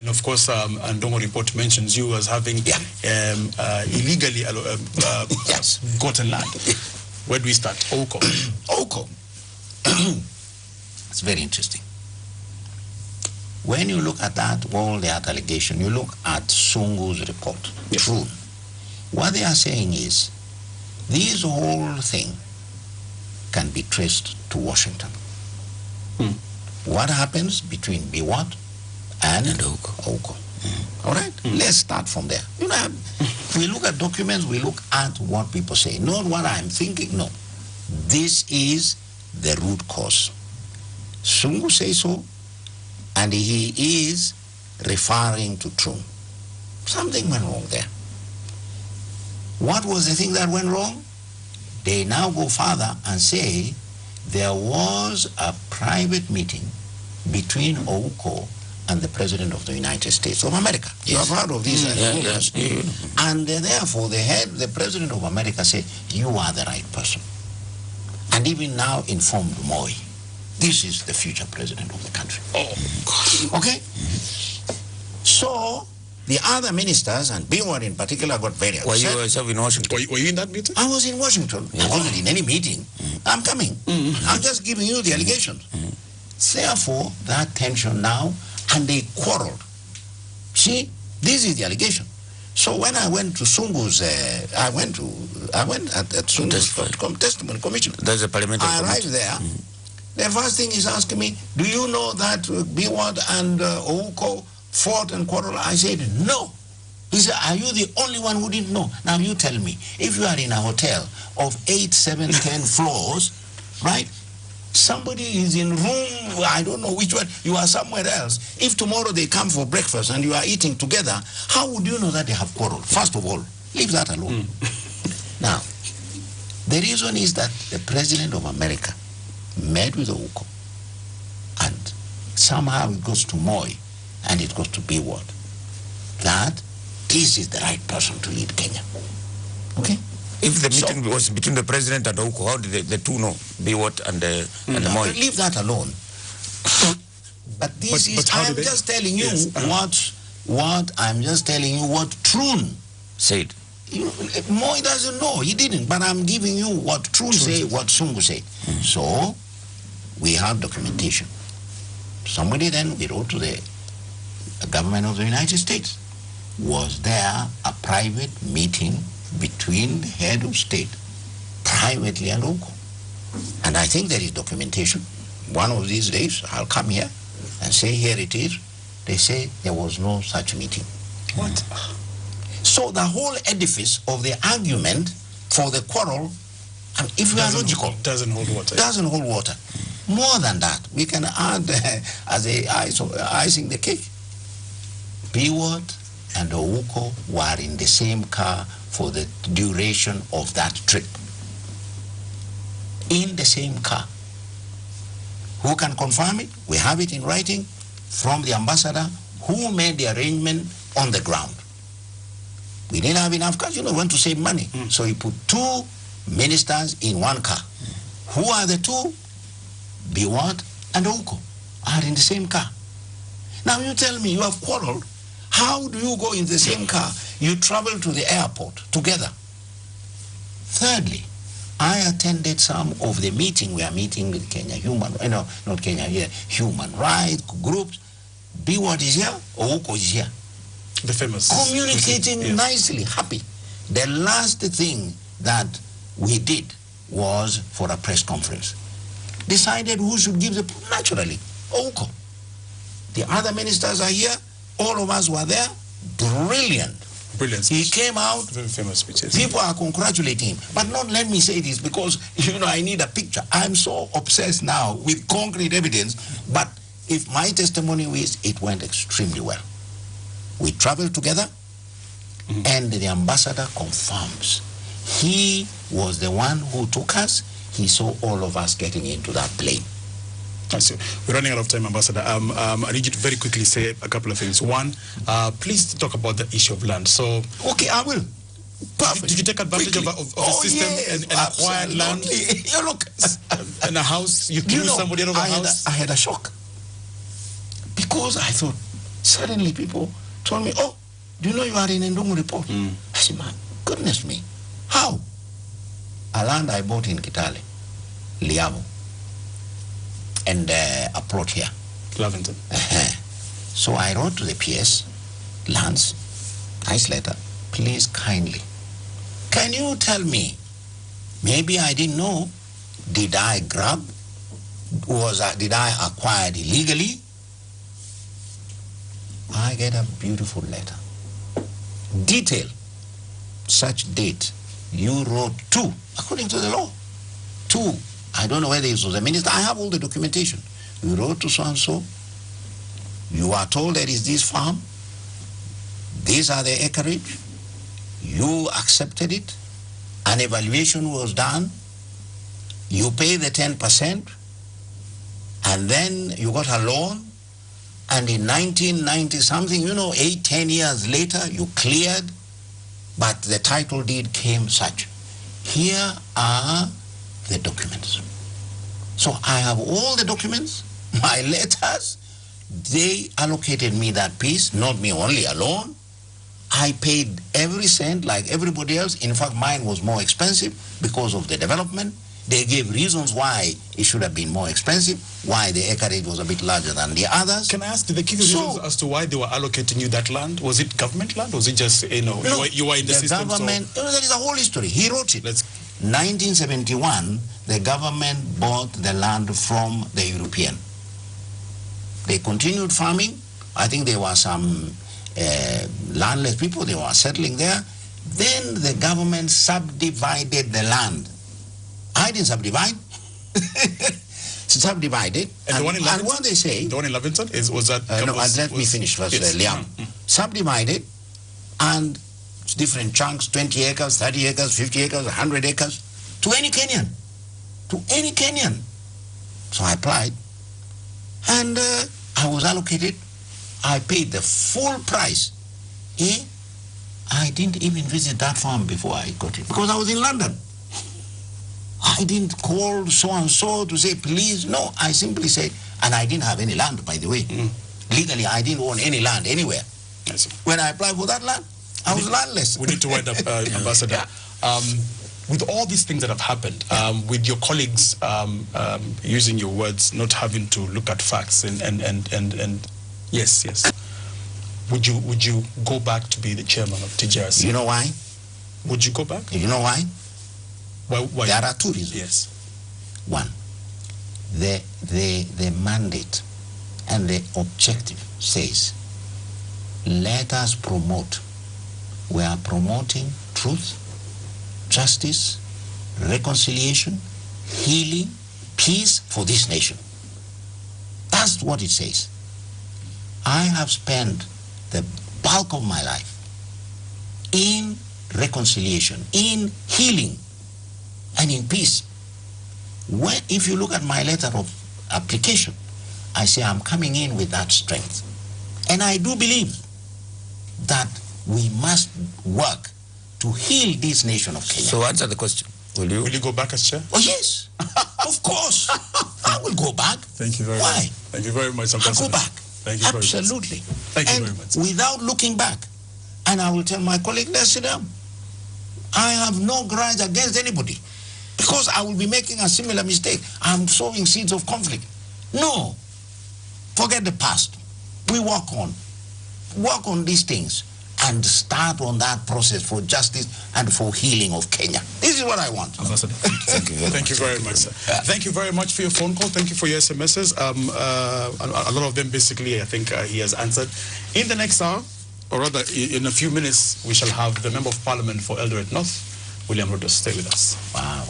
And of course, Ndongo report mentions you as having illegally yes. gotten land. Where do we start? Ouko. Ouko. It's very interesting. When you look at that, all that allegation, you look at Sungu's report, yes. True. What they are saying is, this whole thing can be traced to Washington. What happens between Biwott and Ouko? All right, let's start from there. You know, we look at documents, we look at what people say, not what I'm thinking. No, this is the root cause. Sungu says so, and he is referring to True. Something went wrong there. What was the thing that went wrong? They now go further and say there was a private meeting between Ouko and the President of the United States of America. Yes. You have heard of these rumors. And therefore, the President of America said, you are the right person. And even now informed Moi, this is the future President of the country. Oh, God. Okay? So, the other ministers, and Biwott in particular, got very upset. Were you yourself in Washington? Were you in that meeting? I was in Washington. I wasn't in any meeting. I'm coming. I'm just giving you the allegations. Therefore, that tension now, and they quarreled. See, this is the allegation. So when I went to Sungu's, I went at Sungu's testimony commission. There's a parliamentary I arrived there. The first thing he's asking me, do you know that Biwott and Ouko fought and quarreled? I said, no. He said, are you the only one who didn't know? Now you tell me, if you are in a hotel of 8, 7, 10 floors, right? Somebody is in room, I don't know which one, you are somewhere else. If tomorrow they come for breakfast and you are eating together, how would you know that they have quarreled? First of all, leave that alone. Now, the reason is that the President of America met with Ouko, and somehow it goes to Moi, and it goes to Biwott, that this is the right person to lead Kenya. Okay? If the meeting was between the President and Ouko, how did the two know, Biwott and Moi? Leave that alone. But this is, I'm just telling you what I'm just telling you what Trun said. Moi doesn't know, he didn't, but I'm giving you what Trun said, what Sungu said. So, we have documentation. Somebody then, we wrote to the government of the United States. Was there a private meeting between the head of state, privately, and Ouko? And I think there is documentation. One of these days, I'll come here and say, here it is. They say there was no such meeting. What? So the whole edifice of the argument for the quarrel, if we are logical, doesn't hold water. Doesn't hold water. More than that, we can add as a icing the cake. Biwott and Ouko were in the same car for the duration of that trip. In the same car. Who can confirm it? We have it in writing from the ambassador who made the arrangement on the ground. We didn't have enough cars, we want to save money. So he put 2 ministers in one car. Who are the 2? Biwott and Ouko are in the same car. Now you tell me, you have quarreled. How do you go in the same car? You travel to the airport together. Thirdly, I attended some of the meeting. We are meeting with human rights groups. Biwott is here, Ouko is here. The famous. Communicating nicely, happy. The last thing that we did was for a press conference. Decided who should give naturally, Ouko. The other ministers are here. All of us were there. Brilliant. Brilliant. He came out. Very famous speeches. People are congratulating him. But not let me say this because, I need a picture. I'm so obsessed now with concrete evidence. But if my testimony is, it went extremely well. We traveled together, and the ambassador confirms. He was the one who took us. He saw all of us getting into that plane. I see. We're running out of time, Ambassador. I need you to very quickly say a couple of things. One, please talk about the issue of land. So, okay, I will. Perfect. Did you take advantage of the system and acquired land? Look, in a house, you threw somebody out of a house? I had a shock. Because I thought, Suddenly people told me, oh, do you know you are in Ndungu report? I said, man, goodness me. How? A land I bought in Kitale, Liabo, and a plot here. Lavington. So I wrote to the PS, Lance, nice letter, please kindly, can you tell me, maybe I didn't know, did I grab, did I acquire it illegally? I get a beautiful letter. Detail, such date, you wrote to, according to the law, to, I don't know whether it was a minister, I have all the documentation. You wrote to so-and-so, you are told there is this farm, these are the acreage, you accepted it, an evaluation was done, you pay the 10%, and then you got a loan, and in 1990 something, 8-10 years later, you cleared, but the title deed came such. Here are the documents. So I have all the documents, my letters, they allocated me that piece, not me only alone. I paid every cent like everybody else. In fact, mine was more expensive because of the development. They gave reasons why it should have been more expensive, why the acreage was a bit larger than the others. Can I ask, did they give you reasons as to why they were allocating you that land? Was it government land, or was it just, no, you were in the system? Government, there is a whole history. He wrote it. 1971, the government bought the land from the European. They continued farming. I think there were some landless people, they were settling there. Then the government subdivided the land. I didn't subdivide. Subdivided. And the one in Lavington? And what they say... The one in Lavington? Was that... no, let me finish first, Liam. Subdivided, and different chunks, 20 acres, 30 acres, 50 acres, 100 acres, to any Kenyan. To any Kenyan. So I applied, and I was allocated. I paid the full price. I didn't even visit that farm before I got it, because I was in London. I didn't call so-and-so to say, please. No, I simply said, and I didn't have any land, by the way. Legally, I didn't own any land anywhere. When I applied for that land, I was landless. We need to wind up, Ambassador. With all these things that have happened, with your colleagues, using your words, not having to look at facts, and yes. Would you go back to be the chairman of TJRC? You know why? Would you go back? You know why? Why? There are two reasons. Yes. One, the mandate and the objective says, let us promote. We are promoting truth, justice, reconciliation, healing, peace for this nation. That's what it says. I have spent the bulk of my life in reconciliation, in healing, and in peace. If you look at my letter of application, I say I'm coming in with that strength. And I do believe that we must work to heal this nation of Kenya. So answer the question. Will you go back as chair? Oh yes, of course. I will go back. Thank you very much. Why? Thank you very much, I'll go back. Thank you Absolutely. Very much. Thank you very much. Without looking back. And I will tell my colleague, let's sit down. I have no grudge against anybody, because I will be making a similar mistake. I'm sowing seeds of conflict. No. Forget the past. We work on these things and start on that process for justice and for healing of Kenya. This is what I want. Ambassador, thank you very much, sir. Thank you very much for your phone call. Thank you for your SMSs. A lot of them, basically, I think he has answered. In the next hour, or rather in a few minutes, we shall have the Member of Parliament for Eldoret North, William Rodos. Stay with us. Wow.